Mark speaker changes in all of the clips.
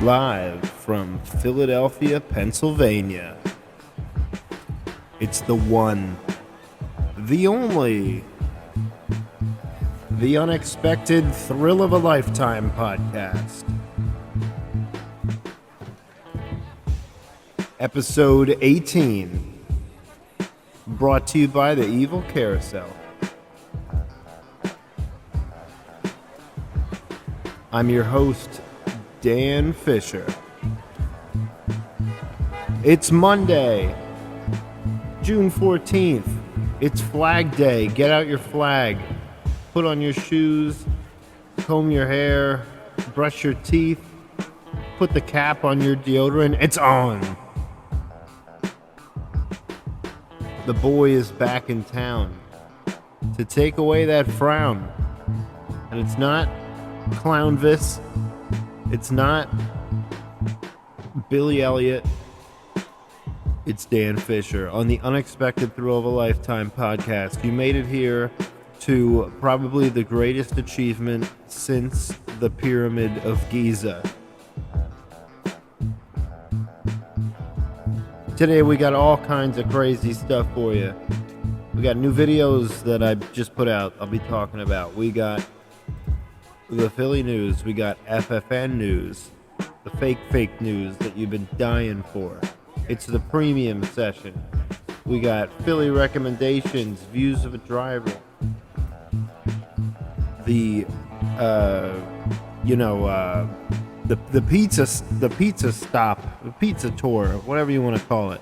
Speaker 1: live from Philadelphia, Pennsylvania. It's the one, the only, the unexpected thrill of a lifetime podcast. Episode 18, brought to you by the Evil Carousel. I'm your host, Dan Fisher. It's Monday, June 14th. It's Flag Day. Get out your flag. Put on your shoes. Comb your hair. Brush your teeth. Put the cap on your deodorant. It's on. The boy is back in town to take away that frown. And it's not Clownvis. It's not Billy Elliot. It's Dan Fisher on the Unexpected Thrill of a Lifetime podcast. You made it here to probably the greatest achievement since the Pyramid of Giza. Today we got all kinds of crazy stuff for you. We got new videos that I just put out I'll be talking about. We got the Philly news, we got FFN news, the fake news that you've been dying for. It's the premium session. We got Philly recommendations, views of a driver, the pizza stop, the pizza tour, whatever you want to call it.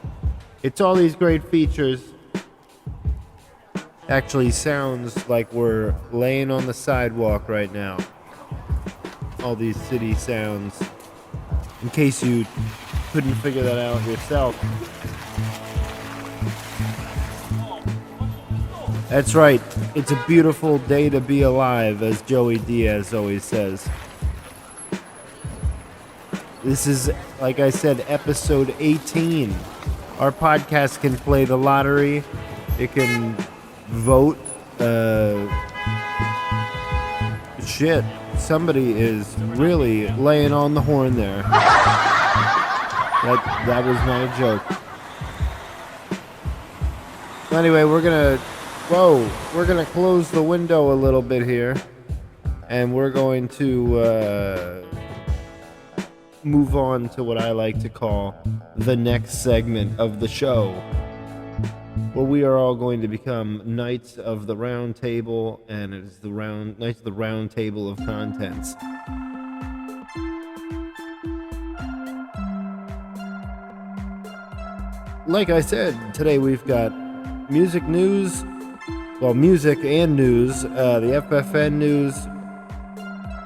Speaker 1: It's all these great features. Actually sounds like we're laying on the sidewalk right now. All these city sounds. In case you couldn't figure that out yourself. That's right. It's a beautiful day to be alive, as Joey Diaz always says. This is, like I said, episode 18. Our podcast can play the lottery. It can vote. Shit. Somebody is really laying on the horn there. That was not a joke. Anyway, we're gonna close the window a little bit here, and we're going to move on to what I like to call the next segment of the show, where we are all going to become Knights of the Round Table, and it is the Knights of the Round Table of Contents. Like I said, today we've got music news, well, music and news, the FFN news.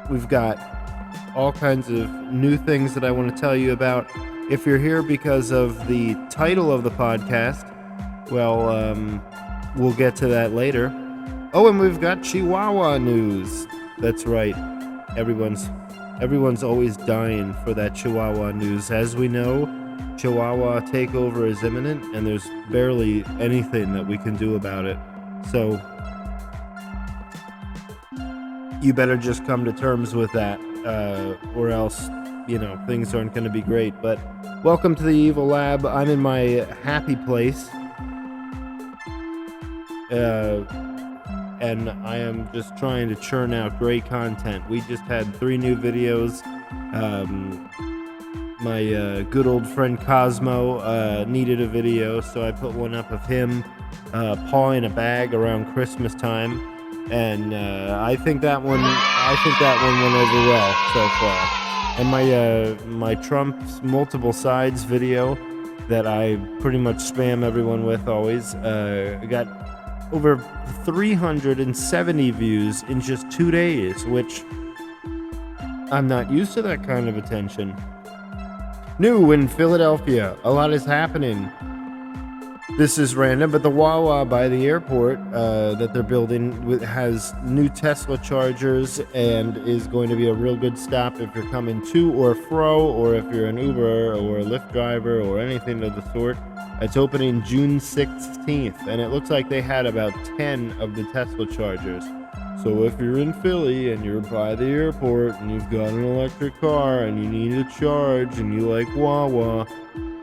Speaker 1: We've got all kinds of new things that I want to tell you about. If you're here because of the title of the podcast, well, we'll get to that later. Oh, and we've got Chihuahua news. That's right. Everyone's always dying for that Chihuahua news. As we know, Chihuahua takeover is imminent, and there's barely anything that we can do about it. So, you better just come to terms with that, or else, things aren't going to be great. But welcome to the Evil Lab. I'm in my happy place. And I am just trying to churn out great content. We just had 3 new videos. My good old friend Cosmo needed a video, so I put one up of him pawing a bag around Christmas time, and I think that one went over well so far. And my Trump's multiple sides video that I pretty much spam everyone with always got over 370 views in just 2 days, which I'm not used to that kind of attention. New in Philadelphia, a lot is happening. This is random, but the Wawa by the airport that they're building has new Tesla chargers and is going to be a real good stop if you're coming to or fro, or if you're an Uber or a Lyft driver or anything of the sort. It's opening June 16th, and it looks like they had about 10 of the Tesla chargers. So if you're in Philly and you're by the airport and you've got an electric car and you need a charge and you like Wawa.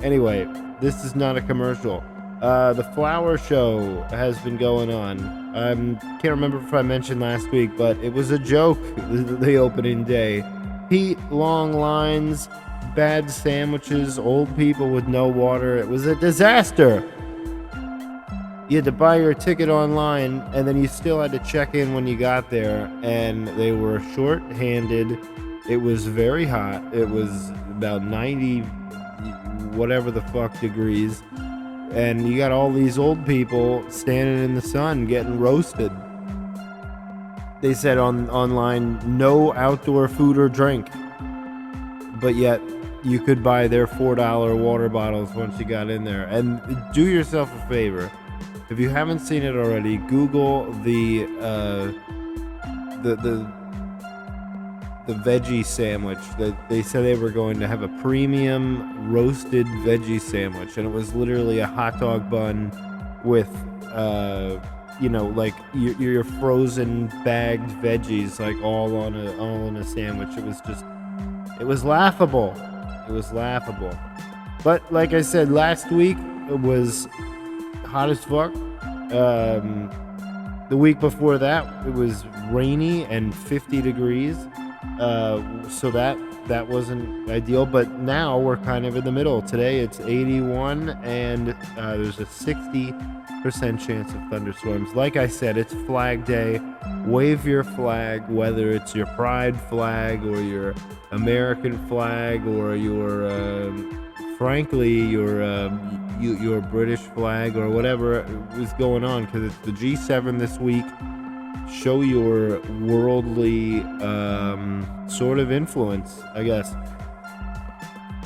Speaker 1: Anyway, this is not a commercial. The flower show has been going on. I can't remember if I mentioned last week, but it was a joke the opening day. Heat, long lines, bad sandwiches, old people with no water. It was a disaster. You had to buy your ticket online, and then you still had to check in when you got there, and they were short-handed. It was very hot. It was about 90 whatever the fuck degrees, and you got all these old people standing in the sun getting roasted. They said online, no outdoor food or drink, but yet you could buy their $4 water bottles once you got in there. And do yourself a favor. If you haven't seen it already, Google the veggie sandwich. That they said they were going to have a premium roasted veggie sandwich, and it was literally a hot dog bun with like your frozen bagged veggies, like all in a sandwich. It was laughable. It was laughable. But like I said, last week it was hot as fuck. The week before that, it was rainy and 50 degrees. So that wasn't ideal. But now we're kind of in the middle. Today it's 81, and there's a 60% chance of thunderstorms. Like I said, it's Flag Day. Wave your flag, whether it's your pride flag or your American flag or your your British flag or whatever is going on, because it's the G7 this week. Show your worldly sort of influence, I guess.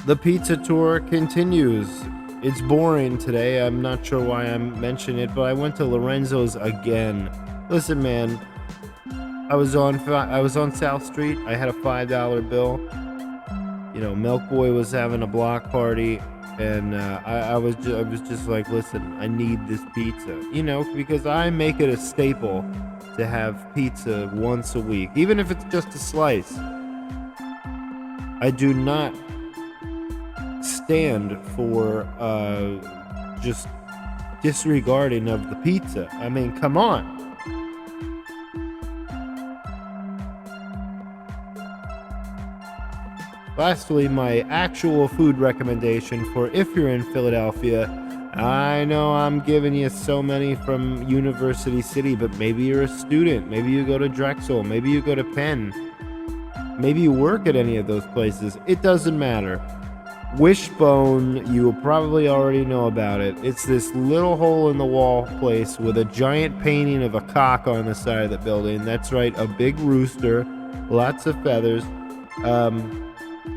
Speaker 1: The pizza tour continues. It's boring today. I'm not sure why I'm mentioning it, but I went to Lorenzo's again. Listen, man, I was on South Street. I had a $5 bill. Milk Boy was having a block party, and I was just like, listen, I need this pizza, because I make it a staple to have pizza once a week, even if it's just a slice. I do not stand for just disregarding of the pizza. I mean, come on. Lastly, my actual food recommendation for if you're in Philadelphia. I know I'm giving you so many from University City, but maybe you're a student. Maybe you go to Drexel. Maybe you go to Penn. Maybe you work at any of those places. It doesn't matter. Wishbone, you will probably already know about it. It's this little hole in the wall place with a giant painting of a cock on the side of the building. That's right, a big rooster, lots of feathers.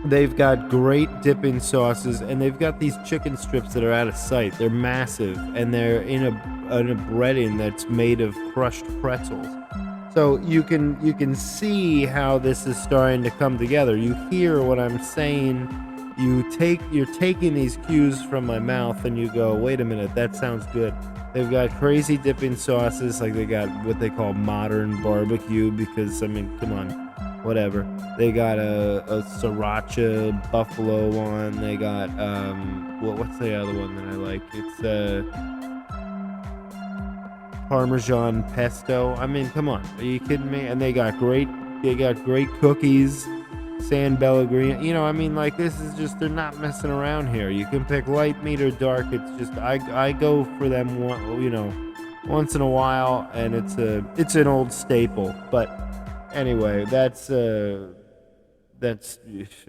Speaker 1: They've got great dipping sauces, and they've got these chicken strips that are out of sight. They're massive, and they're in a breading that's made of crushed pretzels. So you can see how this is starting to come together. You hear what I'm saying. You're taking these cues from my mouth, and you go, wait a minute, that sounds good. They've got crazy dipping sauces, like they got what they call modern barbecue, because, I mean, come on, whatever. They got a sriracha buffalo one. They got, what's the other one that I like? It's Parmesan pesto. I mean, come on, are you kidding me? And they got great cookies. San Pellegrino, I mean, like, this is just, they're not messing around here. You can pick light meat or dark. It's just, I go for them, once in a while, and it's an old staple. But anyway, that's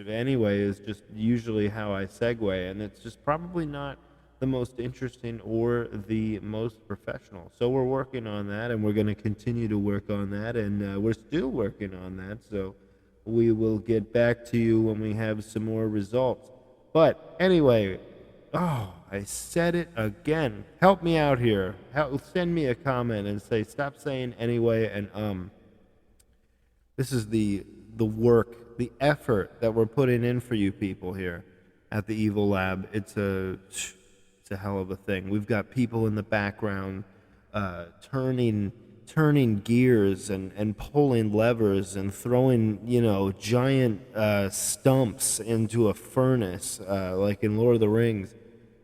Speaker 1: anyway is just usually how I segue, and it's just probably not the most interesting or the most professional. So we're working on that, and we're going to continue to work on that, and we're still working on that. So we will get back to you when we have some more results. But anyway, I said it again. Help me out here. Send me a comment and say, stop saying anyway and This is the work, the effort that we're putting in for you people here at the Evil Lab. It's a hell of a thing. We've got people in the background turning turning gears and pulling levers and throwing, giant stumps into a furnace, like in Lord of the Rings.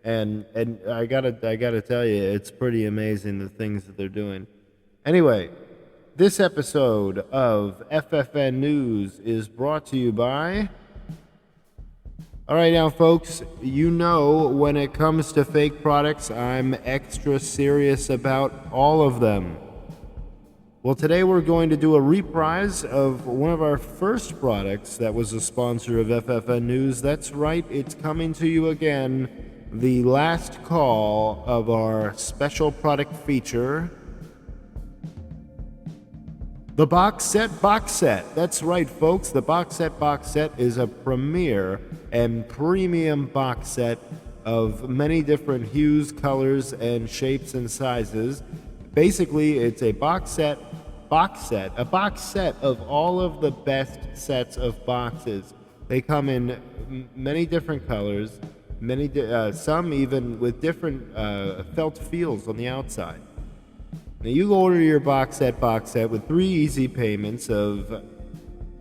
Speaker 1: And I gotta tell you, it's pretty amazing the things that they're doing. Anyway, this episode of FFN News is brought to you by... All right, now, folks, when it comes to fake products, I'm extra serious about all of them. Well, today we're going to do a reprise of one of our first products that was a sponsor of FFN News. That's right, it's coming to you again, the last call of our special product feature, the Box Set. That's right, folks. The Box Set is a premier and premium box set of many different hues, colors, and shapes and sizes. Basically, it's a box set of all of the best sets of boxes. They come in many different colors, some even with different felt feels on the outside. Now you order your box set with 3 easy payments of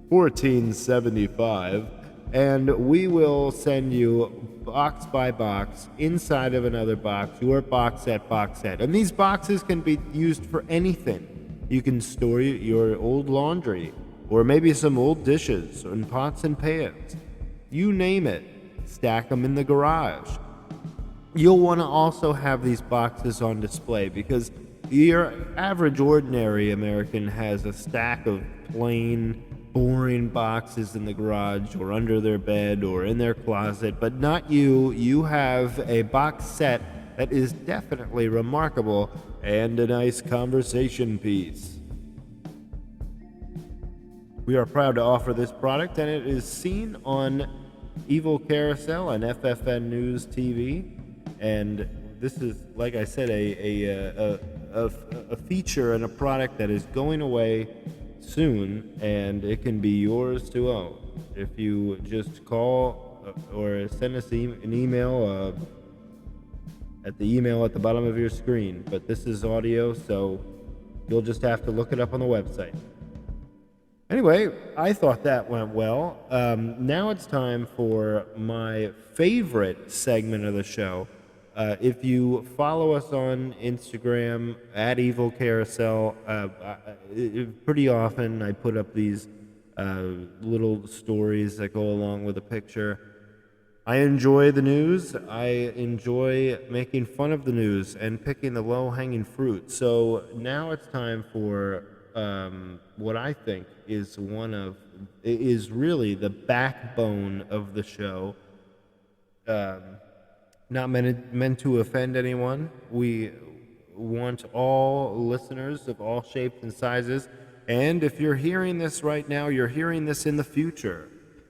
Speaker 1: $14.75, and we will send you box by box inside of another box your box set. And these boxes can be used for anything. You can store your old laundry, or maybe some old dishes and pots and pans. You name it. Stack them in the garage. You'll want to also have these boxes on display because your average ordinary American has a stack of plain, boring boxes in the garage or under their bed or in their closet, but not you. You have a box set that is definitely remarkable and a nice conversation piece. We are proud to offer this product, and it is seen on Evil Carousel and FFN News TV. And this is, like I said, a feature and a product that is going away soon, and it can be yours to own if you just call or send us an email at the email at the bottom of your screen. But this is audio, so you'll just have to look it up on the website. Anyway, I thought that went well. Now it's time for my favorite segment of the show. If you follow us on Instagram at Evil Carousel, pretty often I put up these little stories that go along with a picture. I enjoy the news. I enjoy making fun of the news and picking the low-hanging fruit. So now it's time for what I think is really the backbone of the show. Not meant to offend anyone. We want all listeners of all shapes and sizes. And if you're hearing this right now, you're hearing this in the future.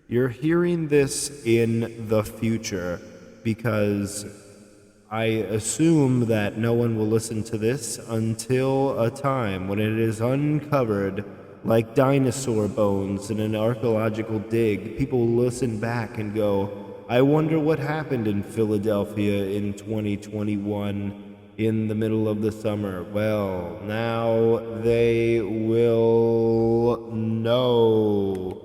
Speaker 1: You're hearing this in the future because I assume that no one will listen to this until a time when it is uncovered like dinosaur bones in an archaeological dig. People will listen back and go, I wonder what happened in Philadelphia in 2021 in the middle of the summer. Well, now they will know.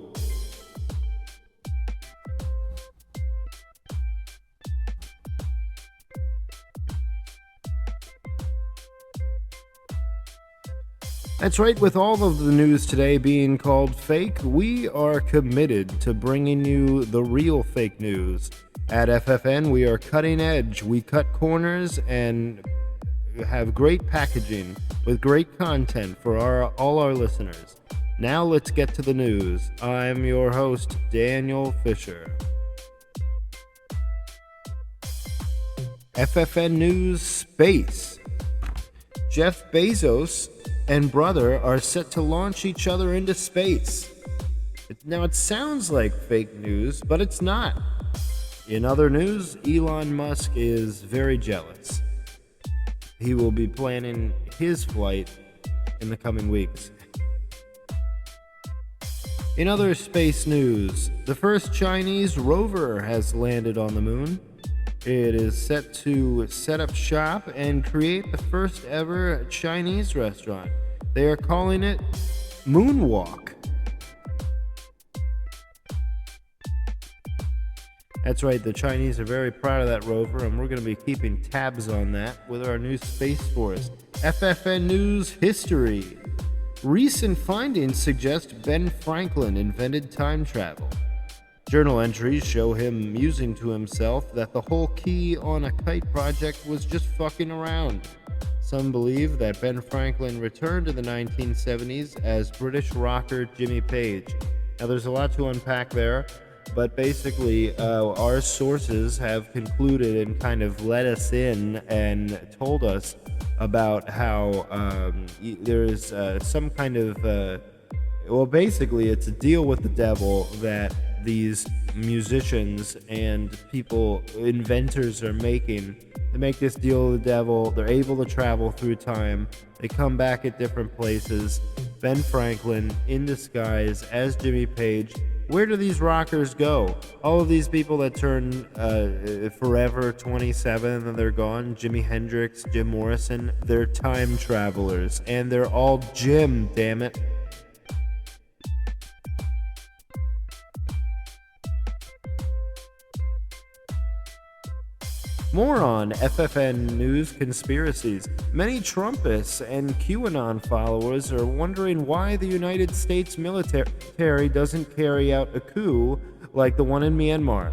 Speaker 1: That's right, with all of the news today being called fake, we are committed to bringing you the real fake news. At FFN, we are cutting edge. We cut corners and have great packaging with great content for all our listeners. Now let's get to the news. I'm your host, Daniel Fisher. FFN News Space. Jeff Bezos and brother are set to launch each other into space. Now, it sounds like fake news, but it's not. In other news, Elon Musk is very jealous. He will be planning his flight in the coming weeks. In other space news, the first Chinese rover has landed on the moon. It is set to set up shop and create the first ever Chinese restaurant. They are calling it Moonwalk. That's right, the Chinese are very proud of that rover, and we're going to be keeping tabs on that with our new Space Force. FFN News History. Recent findings suggest Ben Franklin invented time travel. Journal entries show him musing to himself that the whole key on a kite project was just fucking around. Some believe that Ben Franklin returned in the 1970s as British rocker Jimmy Page. Now, there's a lot to unpack there. But basically, our sources have concluded and kind of let us in and told us about how there is some kind of, well, basically, it's a deal with the devil that these musicians and people, inventors are making. They make this deal with the devil. They're able to travel through time. They come back at different places. Ben Franklin in disguise as Jimmy Page. Where do these rockers go? All of these people that turn forever 27 and they're gone, Jimi Hendrix, Jim Morrison, they're time travelers. And they're all Jim, damn it. More on FFN News conspiracies. Many Trumpists and QAnon followers are wondering why the United States military doesn't carry out a coup like the one in Myanmar.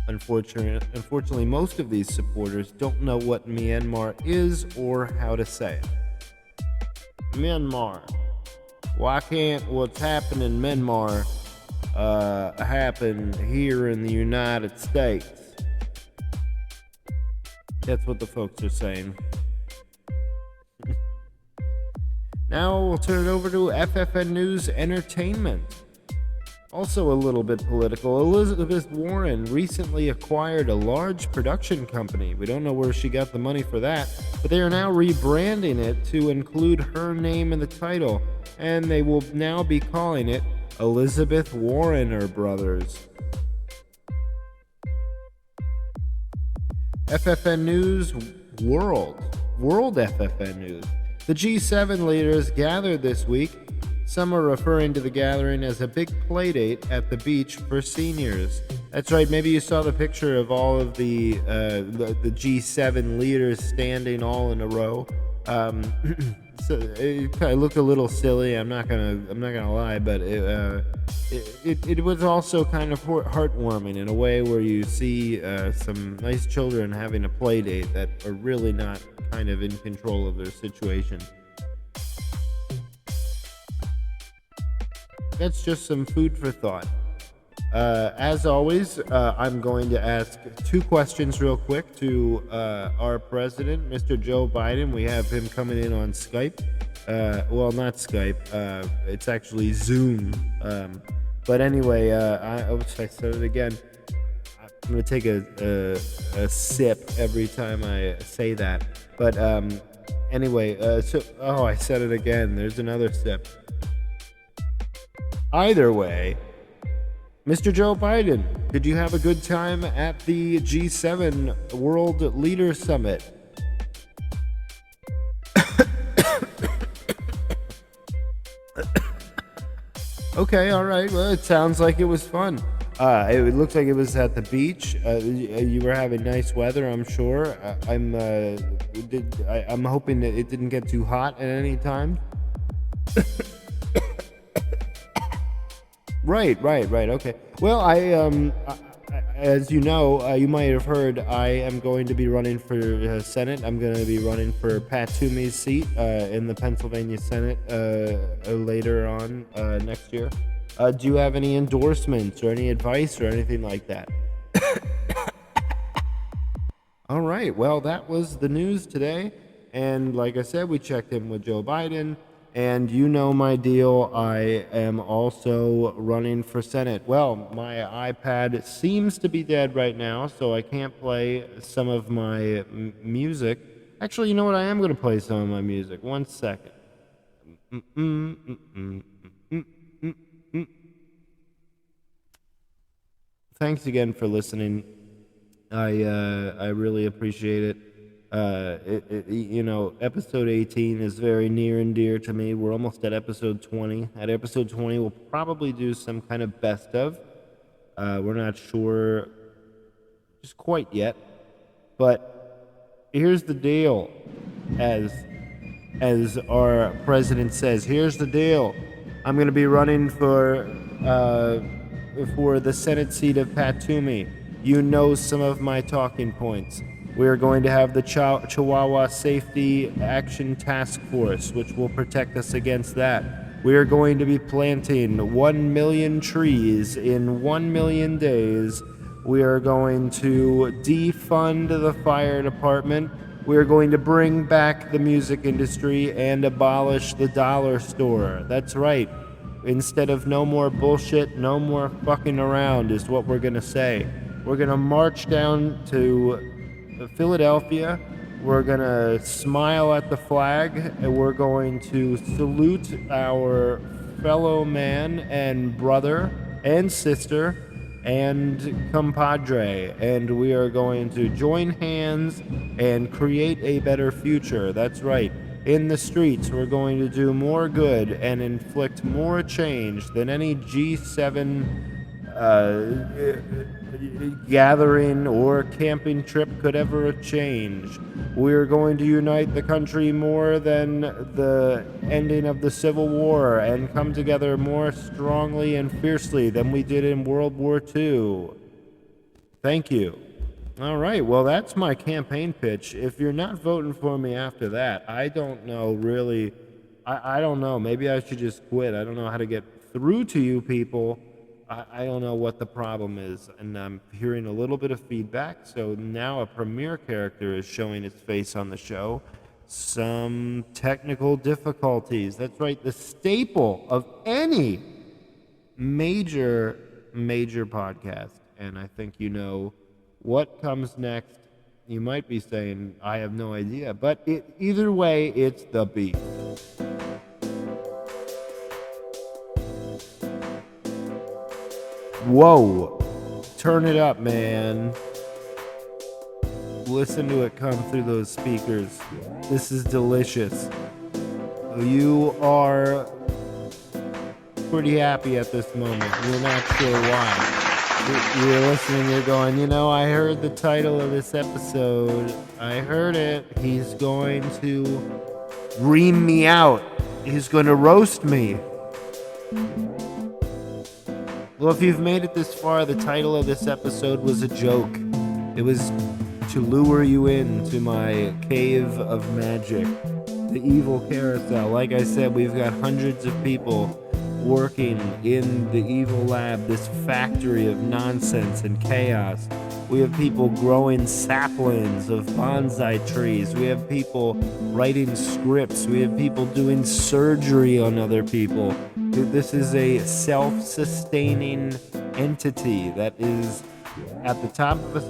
Speaker 1: Unfortunately, most of these supporters don't know what Myanmar is or how to say it. Myanmar. Why can't what's happened in Myanmar happen here in the United States? That's what the folks are saying. Now we'll turn it over to FFN News Entertainment. Also a little bit political. Elizabeth Warren recently acquired a large production company. We don't know where she got the money for that, but they are now rebranding it to include her name in the title, and they will now be calling it Elizabeth Warrener Brothers. FFN News World FFN News. The G7 leaders gathered this week. Some are referring to the gathering as a big playdate at the beach for seniors. That's right, maybe you saw the picture of all of the G7 leaders standing all in a row. So it kind of looked a little silly. I'm not gonna lie, but it was also kind of heartwarming in a way where you see some nice children having a play date that are really not kind of in control of their situation. That's just some food for thought. As always, I'm going to ask two questions real quick to our president, Mr. Joe Biden. We have him coming in on Skype. Well, not Skype. It's actually Zoom. But anyway, I said it again. I'm going to take a sip every time I say that. But anyway, I said it again. There's another sip. Either way, Mr. Joe Biden, did you have a good time at the G7 World Leader Summit? Okay, all right. Well, it sounds like it was fun. It looks like it was at the beach. You were having nice weather, I'm sure. I'm hoping that it didn't get too hot at any time. Right. Okay. Well, as you know, you might have heard, I am going to be running for Senate. I'm going to be running for Pat Toomey's seat in the Pennsylvania Senate later on next year. Do you have any endorsements or any advice or anything like that? All right. Well, that was the news today. And like I said, we checked in with Joe Biden. And you know my deal, I am also running for Senate. Well, my iPad seems to be dead right now, so I can't play some of my music. Actually, you know what? I am going to play some of my music. 1 second. Thanks again for listening. I really appreciate it. Episode 18 is very near and dear to me. We're almost at episode 20. At episode 20, we'll probably do some kind of best of. We're not sure just quite yet, but here's the deal. As our president says, here's the deal. I'm going to be running for the Senate seat of Patumi. You know some of my talking points. We are going to have the Chihuahua Safety Action Task Force, which will protect us against that. We are going to be planting 1 million trees in 1 million days. We are going to defund the fire department. We are going to bring back the music industry and abolish the dollar store. That's right. Instead of no more bullshit, no more fucking around is what we're going to say. We're going to march down to Philadelphia. We're going to smile at the flag, and we're going to salute our fellow man and brother and sister and compadre, and we are going to join hands and create a better future. That's right. In the streets, we're going to do more good and inflict more change than any G7 gathering or camping trip could ever change. We're going to unite the country more than the ending of the Civil War and come together more strongly and fiercely than we did in World War II. Thank you. All right, well, that's my campaign pitch. If you're not voting for me after that, I don't know, really. I don't know. Maybe I should just quit. I don't know how to get through to you people. I don't know what the problem is, and I'm hearing a little bit of feedback. So now a Premiere character is showing its face on the show. Some technical difficulties. That's right, the staple of any major podcast. And I think you know what comes next. You might be saying, I have no idea. But either way, it's the beef. Whoa, turn it up, man. Listen to it come through those speakers. This is delicious. You are pretty happy at this moment. You're not sure why. You're listening, you're going, I heard the title of this episode. I heard it. He's going to ream me out. He's going to roast me. Well, if you've made it this far, the title of this episode was a joke. It was to lure you into my cave of magic, the evil carousel. Like I said, we've got hundreds of people working in the evil lab, this factory of nonsense and chaos. We have people growing saplings of bonsai trees. We have people writing scripts. We have people doing surgery on other people. This is a self-sustaining entity that is at the top of a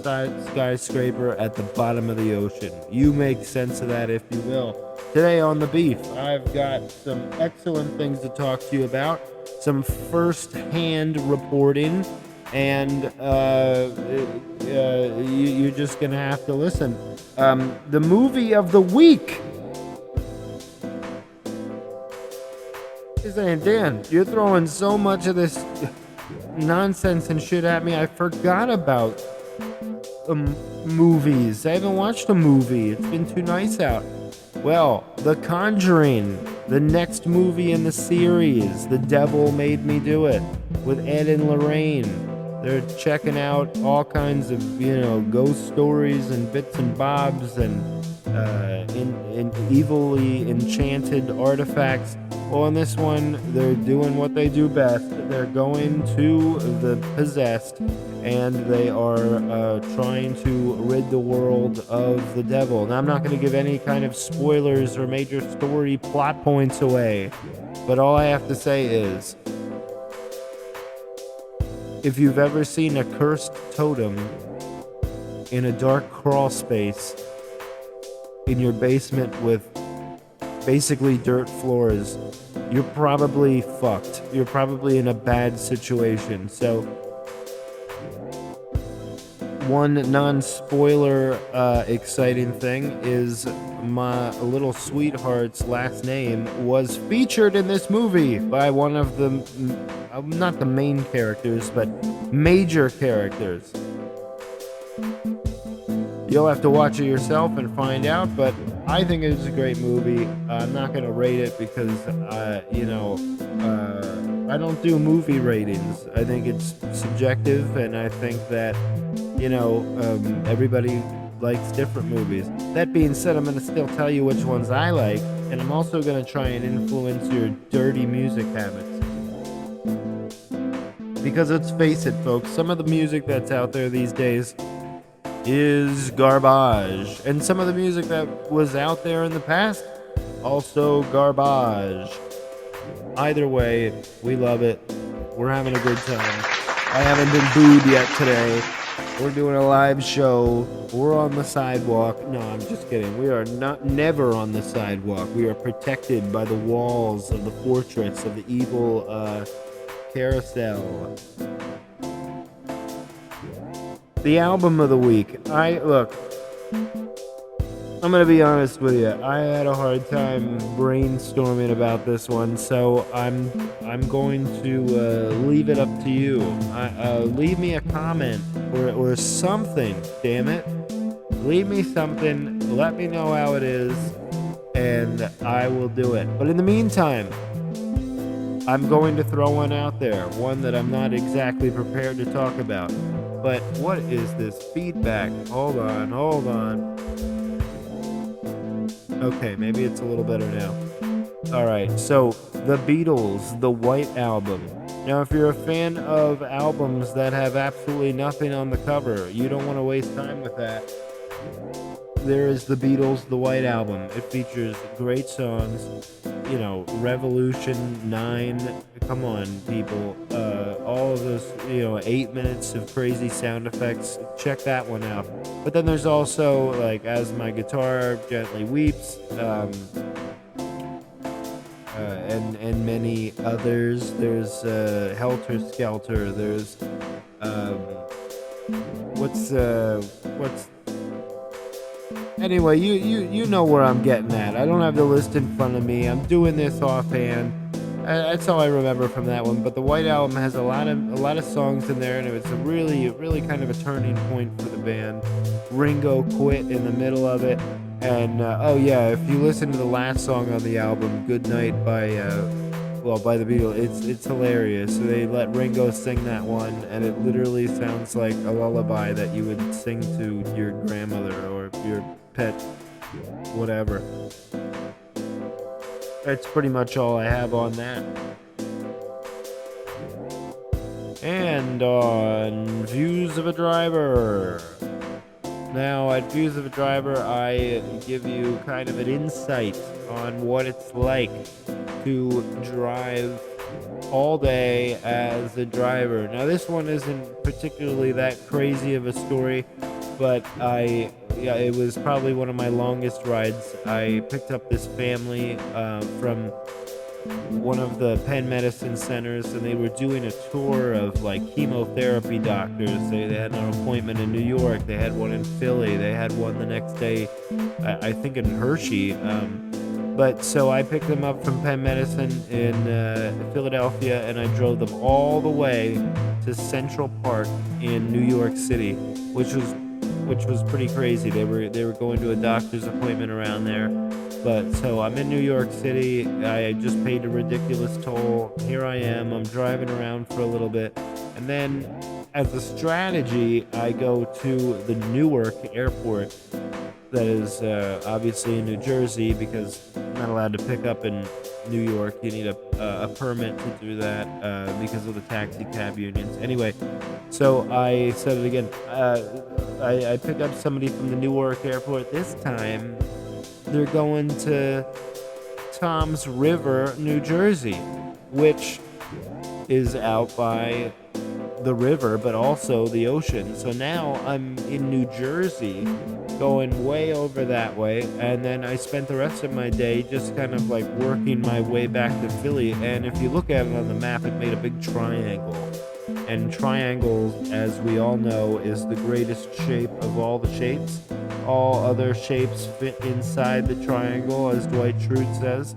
Speaker 1: skyscraper at the bottom of the ocean. You make sense of that if you will. Today on The Beef, I've got some excellent things to talk to you about, some first-hand reporting, and you're just going to have to listen. The movie of the week. Saying, Dan, you're throwing so much of this nonsense and shit at me. I forgot about movies. I haven't watched a movie. It's been too nice out. Well, The Conjuring, the next movie in the series. The Devil Made Me Do It with Ed and Lorraine. They're checking out all kinds of, ghost stories and bits and bobs and in evilly enchanted artifacts. Well, in this one, they're doing what they do best. They're going to the possessed, and they are trying to rid the world of the devil. Now, I'm not going to give any kind of spoilers or major story plot points away, but all I have to say is, if you've ever seen a cursed totem in a dark crawl space in your basement with basically dirt floors, you're probably fucked. You're probably in a bad situation. So one non-spoiler exciting thing is my little sweetheart's last name was featured in this movie by one of the, not the main characters, but major characters. You'll have to watch it yourself and find out, but I think it is a great movie. I'm not going to rate it because, I don't do movie ratings. I think it's subjective, and I think that, everybody likes different movies. That being said, I'm going to still tell you which ones I like, and I'm also going to try and influence your dirty music habits. Because let's face it, folks, some of the music that's out there these days is garbage. And some of the music that was out there in the past, also garbage. Either way, we love it. We're having a good time. I haven't been booed yet today. We're doing a live show. We're on the sidewalk. No, I'm just kidding. We are never on the sidewalk. We are protected by the walls of the fortress of the evil carousel. The album of the week. I'm gonna be honest with you. I had a hard time brainstorming about this one, so I'm going to leave it up to you. Leave me a comment or something. Damn it! Leave me something. Let me know how it is, and I will do it. But in the meantime, I'm going to throw one out there. One that I'm not exactly prepared to talk about. But what is this feedback? Hold on. Okay, maybe it's a little better now. Alright, so The Beatles, the White Album. Now, if you're a fan of albums that have absolutely nothing on the cover, you don't want to waste time with that. There is The Beatles, the White Album. It features great songs, Revolution, 9, come on, people. All of those, 8 minutes of crazy sound effects. Check that one out. But then there's also, like, As My Guitar Gently Weeps, and many others. There's Helter Skelter. There's, Anyway, you know where I'm getting at. I don't have the list in front of me. I'm doing this offhand. That's all I remember from that one. But the White Album has a lot of songs in there, and it's a really kind of a turning point for the band. Ringo quit in the middle of it, and if you listen to the last song on the album, "Good Night" by the Beatles, it's hilarious. So they let Ringo sing that one, and it literally sounds like a lullaby that you would sing to your grandmother or your pet, whatever. That's pretty much all I have on that. And on Views of a Driver. Now, at Views of a Driver, I give you kind of an insight on what it's like to drive all day as a driver. Now, this one isn't particularly that crazy of a story, but it was probably one of my longest rides. I picked up this family from one of the Penn Medicine centers, and they were doing a tour of like chemotherapy doctors. They had an appointment in New York. They had one in Philly. They had one the next day, I think in Hershey. But so I picked them up from Penn Medicine in Philadelphia, and I drove them all the way to Central Park in New York City, which was pretty crazy. They were going to a doctor's appointment around there. But so I'm in New York City. I just paid a ridiculous toll. Here I am. I'm driving around for a little bit, and then as a strategy, I go to the Newark Airport. That is obviously in New Jersey, because I'm not allowed to pick up in New York. You need a permit to do that because of the taxi cab unions. Anyway, so I said it again. I pick up somebody from the Newark Airport. This time, they're going to Toms River, New Jersey, which is out by the river, but also the ocean. So now I'm in New Jersey, going way over that way, and then I spent the rest of my day just kind of like working my way back to Philly. And if you look at it on the map, it made a big triangle. And triangles, as we all know, is the greatest shape of all the shapes. All other shapes fit inside the triangle, as Dwight Schrute says.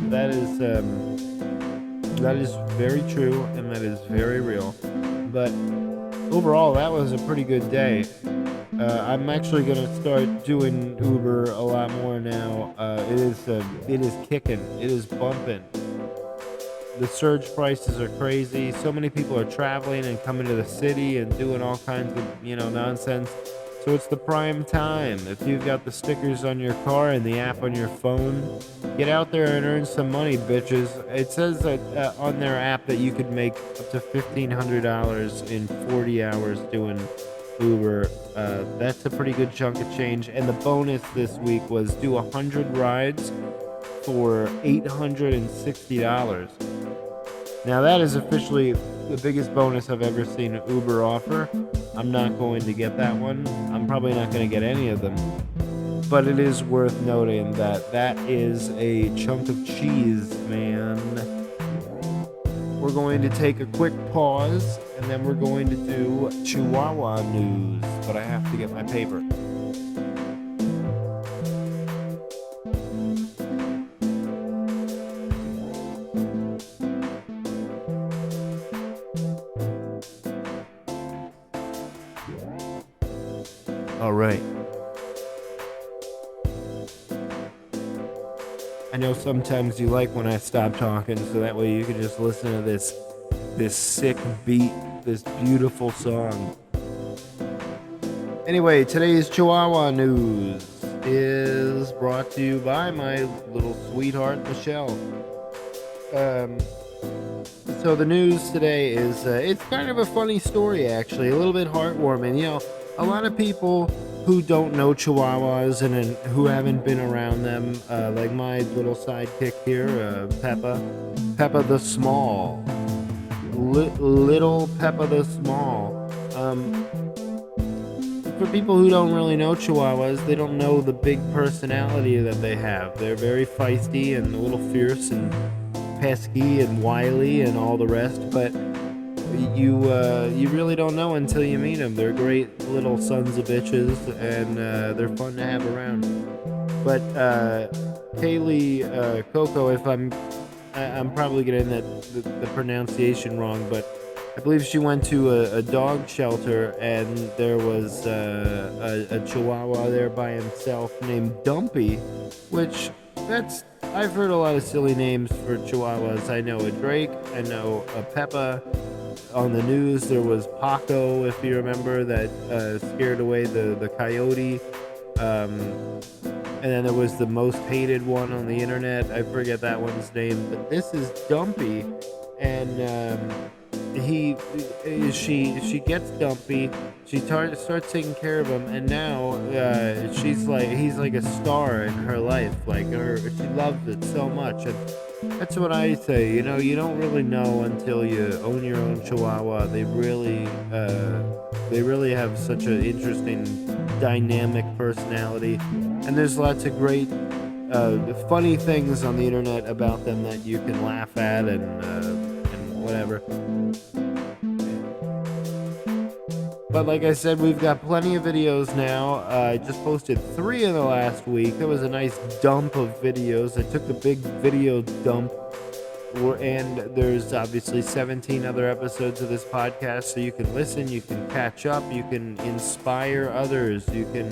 Speaker 1: That is very true, and that is very real. But overall, that was a pretty good day. I'm actually gonna start doing Uber a lot more now. It is kicking. It is bumping. The surge prices are crazy. So many people are traveling and coming to the city and doing all kinds of, nonsense. So it's the prime time. If you've got the stickers on your car and the app on your phone, get out there and earn some money, bitches. It says that on their app that you could make up to $1,500 in 40 hours doing Uber. That's a pretty good chunk of change. And the bonus this week was do 100 rides for $860. Now that is officially the biggest bonus I've ever seen Uber offer. I'm not going to get that one. I'm probably not going to get any of them. But it is worth noting that that is a chunk of cheese, man. We're going to take a quick pause, and then we're going to do Chihuahua news. But I have to get my paper. All right. I know sometimes you like when I stop talking, so that way you can just listen to this sick beat, this beautiful song. Anyway, today's Chihuahua news is brought to you by my little sweetheart, Michelle. So the news today is, it's kind of a funny story, actually, a little bit heartwarming. A lot of people who don't know Chihuahuas and who haven't been around them, like my little sidekick here, Peppa the Small. Little Peppa the Small. For people who don't really know Chihuahuas, they don't know the big personality that they have. They're very feisty and a little fierce and pesky and wily and all the rest, but you really don't know until you meet them. They're great little sons of bitches, and they're fun to have around. But Kaylee Coco, if I'm probably getting the pronunciation wrong, but I believe she went to a dog shelter, and there was a Chihuahua there by himself named Dumpy, which I've heard a lot of silly names for Chihuahuas. I know a Drake, I know a Peppa. On the news, there was Paco, if you remember, that scared away the coyote. And then there was the most hated one on the internet. I forget that one's name, but this is Dumpy, and she gets Dumpy. She starts taking care of him, and now he's like a star in her life. She loves it so much, and that's what I say. You don't really know until you own your own Chihuahua. They really have such an interesting, dynamic personality, and there's lots of great, funny things on the internet about them that you can laugh at and whatever. But like I said, we've got plenty of videos now. I just posted 3 in the last week. There was a nice dump of videos. I took a big video dump. And there's obviously 17 other episodes of this podcast, so you can listen, you can catch up, you can inspire others, you can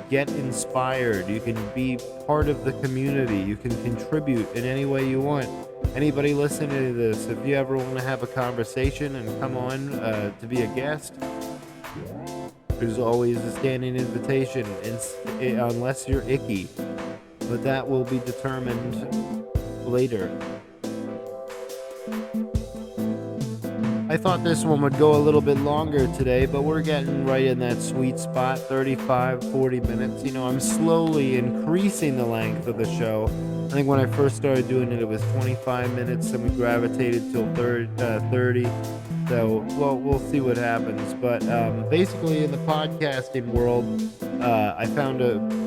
Speaker 1: get inspired, you can be part of the community, you can contribute in any way you want. Anybody listening to this, if you ever want to have a conversation and come on to be a guest, there's always a standing invitation, unless you're icky, but that will be determined later. I thought this one would go a little bit longer today, but we're getting right in that sweet spot, 35, 40 minutes. I'm slowly increasing the length of the show. I think when I first started doing it was 25 minutes, and we gravitated till 30. So, well, we'll see what happens. But basically, in the podcasting world, I found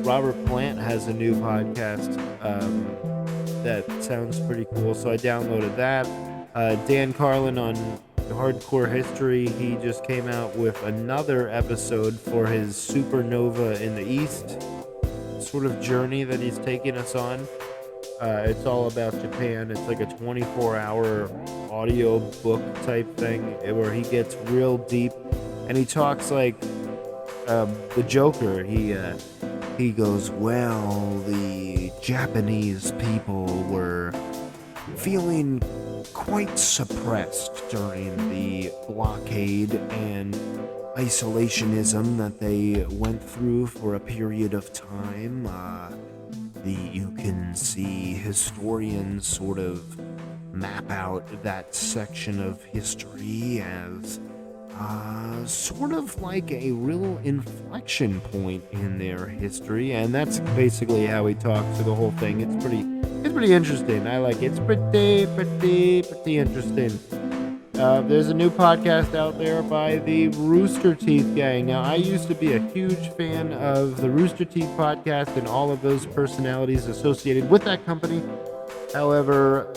Speaker 1: Robert Plant has a new podcast that sounds pretty cool, so I downloaded that. Dan Carlin on Hardcore History, he just came out with another episode for his Supernova in the East sort of journey that he's taking us on. It's all about Japan. It's like a 24-hour audio book type thing where he gets real deep, and he talks like the Joker. He goes, well, the Japanese people were feeling quite suppressed during the blockade and isolationism that they went through for a period of time. You can see historians sort of map out that section of history as sort of like a real inflection point in their history, and that's basically how he talks to the whole thing. It's pretty interesting. I like it. It's pretty interesting. There's a new podcast out there by the Rooster Teeth gang. Now, I used to be a huge fan of the Rooster Teeth podcast and all of those personalities associated with that company. However,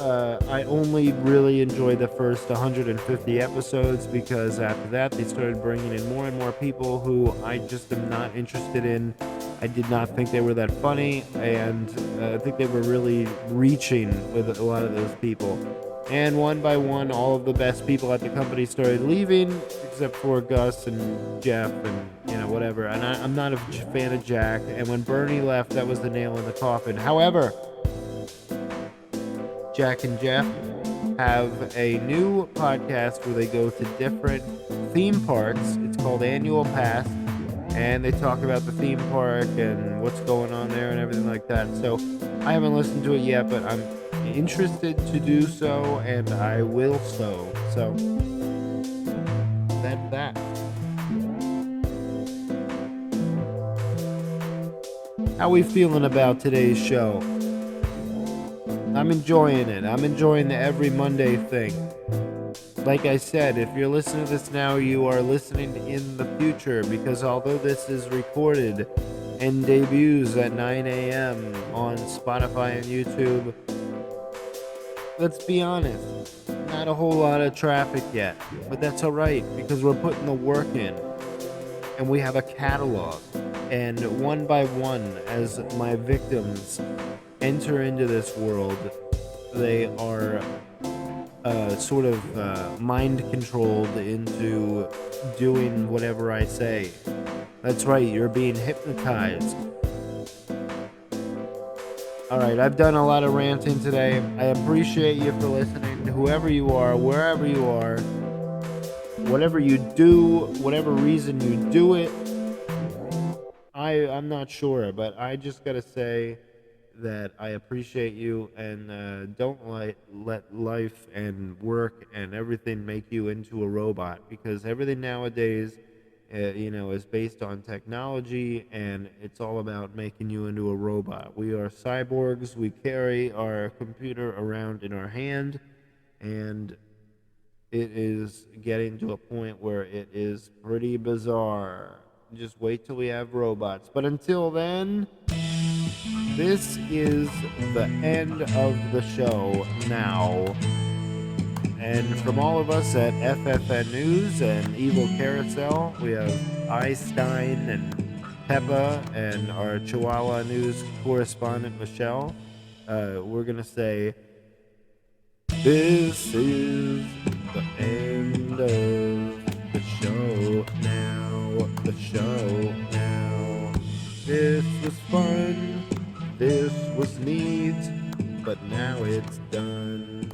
Speaker 1: I only really enjoyed the first 150 episodes because after that they started bringing in more and more people who I just am not interested in. I did not think they were that funny, and I think they were really reaching with a lot of those people. And one by one, all of the best people at the company started leaving, except for Gus and Jeff and, whatever. And I'm not a fan of Jack, and when Bernie left, that was the nail in the coffin. However, Jack and Jeff have a new podcast where they go to different theme parks. It's called Annual Pass, and they talk about the theme park and what's going on there and everything like that. So I haven't listened to it yet, but I'm interested to do so, and I will so. So that's that. How we feeling about today's show? I'm enjoying it. I'm enjoying the every Monday thing. Like I said, if you're listening to this now, you are listening in the future, because although this is recorded and debuts at 9 a.m. on Spotify and YouTube, let's be honest, not a whole lot of traffic yet. But that's alright, because we're putting the work in. And we have a catalog. And one by one, as my victims enter into this world, they are sort of mind controlled into doing whatever I say. That's right, you're being hypnotized. Alright, I've done a lot of ranting today. I appreciate you for listening. Whoever you are, wherever you are, whatever you do, whatever reason you do it, I'm not sure, but I just gotta say that I appreciate you, and don't let life and work and everything make you into a robot, because everything nowadays is based on technology, and it's all about making you into a robot. We are cyborgs. We carry our computer around in our hand, and it is getting to a point where it is pretty bizarre. Just wait till we have robots. But until then, this is the end of the show now. And from all of us at FFN News and Evil Carousel, we have Einstein and Peppa and our Chihuahua News correspondent, Michelle. We're going to say, this is the end of the show now. The show now. This was fun. This was neat. But now it's done.